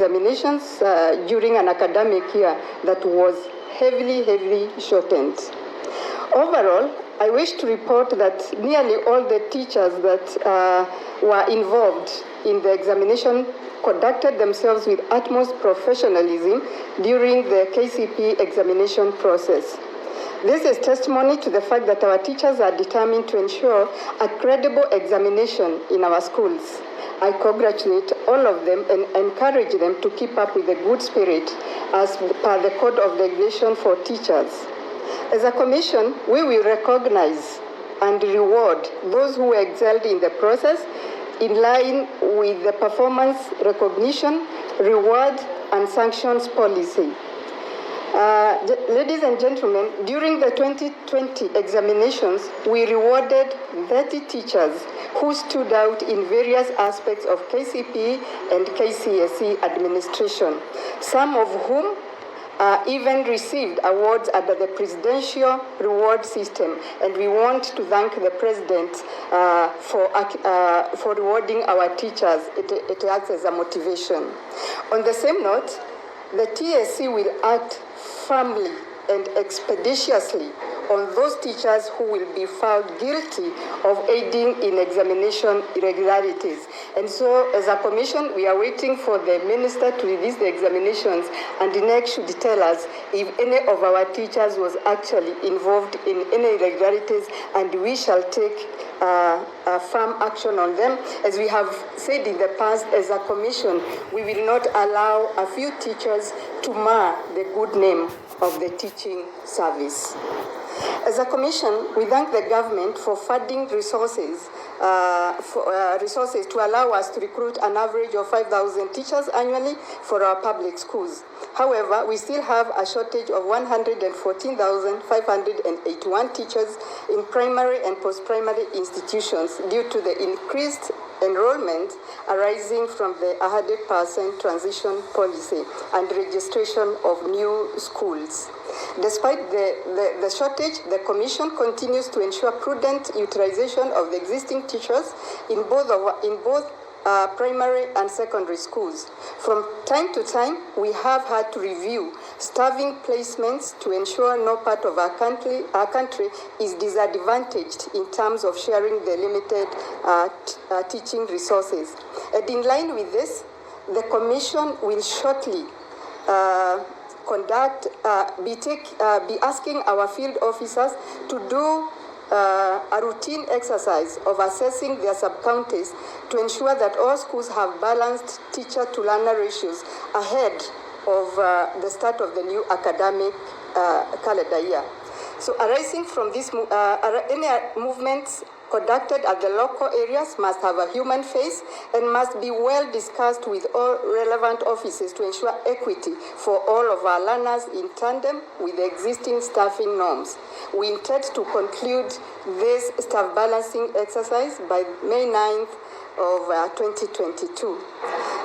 examinations during an academic year that was heavily shortened. Overall, I wish to report that nearly all the teachers that were involved in the examination conducted themselves with utmost professionalism during the KCP examination process. This is testimony to the fact that our teachers are determined to ensure a credible examination in our schools. I congratulate all of them and encourage them to keep up with the good spirit as per the Code of Regulation for Teachers. As a commission, we will recognize and reward those who excelled in the process in line with the performance recognition, reward, and sanctions policy. Ladies and gentlemen, during the 2020 examinations, we rewarded 30 teachers who stood out in various aspects of KCPE and KCSE administration, some of whom even received awards under the presidential reward system, and we want to thank the president for rewarding our teachers. It acts as a motivation. On the same note, the TSC will act firmly and expeditiously on those teachers who will be found guilty of aiding in examination irregularities. And so, as a commission, we are waiting for the minister to release the examinations, and the next should tell us if any of our teachers was actually involved in any irregularities, and we shall take firm action on them. As we have said in the past, as a commission, we will not allow a few teachers to mar the good name of the teaching service. As a commission, we thank the government for funding resources to allow us to recruit an average of 5,000 teachers annually for our public schools. However, we still have a shortage of 114,581 teachers in primary and post-primary institutions due to the increased enrollment arising from the 100% transition policy and registration of new schools. Despite the shortage, the Commission continues to ensure prudent utilization of the existing teachers in both primary and secondary schools. From time to time, we have had to review staffing placements to ensure no part of our country is disadvantaged in terms of sharing the limited teaching resources. And in line with this, the Commission will shortly be asking our field officers to do a routine exercise of assessing their sub-counties to ensure that all schools have balanced teacher-to-learner ratios ahead of the start of the new academic calendar year. So arising from this, any movements conducted at the local areas must have a human face and must be well discussed with all relevant offices to ensure equity for all of our learners in tandem with the existing staffing norms. We intend to conclude this staff balancing exercise by May 9th of 2022.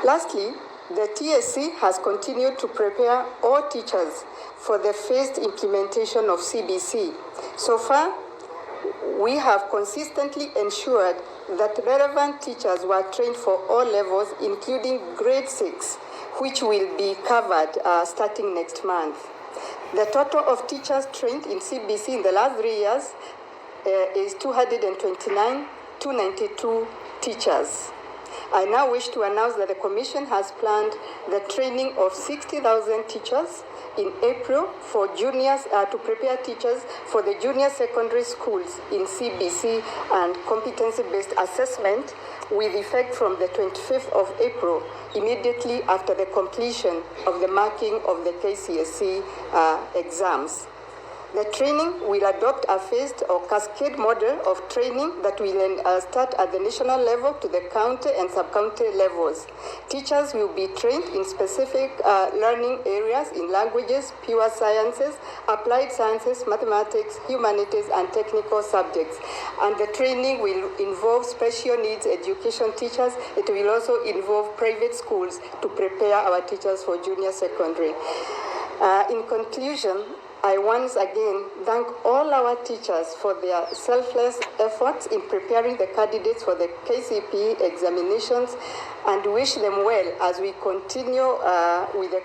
Lastly, the TSC has continued to prepare all teachers for the phased implementation of CBC. So far, we have consistently ensured that relevant teachers were trained for all levels, including grade 6, which will be covered starting next month. The total of teachers trained in CBC in the last 3 years is 292 teachers. I now wish to announce that the Commission has planned the training of 60,000 teachers in April for juniors, to prepare teachers for the junior secondary schools in CBC and competency-based assessment with effect from the 25th of April, immediately after the completion of the marking of the KCSE exams. The training will adopt a phased or cascade model of training that will start at the national level to the county and sub-county levels. Teachers will be trained in specific learning areas in languages, pure sciences, applied sciences, mathematics, humanities, and technical subjects. And the training will involve special needs education teachers. It will also involve private schools to prepare our teachers for junior secondary. In conclusion, I once again thank all our teachers for their selfless efforts in preparing the candidates for the KCPE examinations and wish them well as we continue with the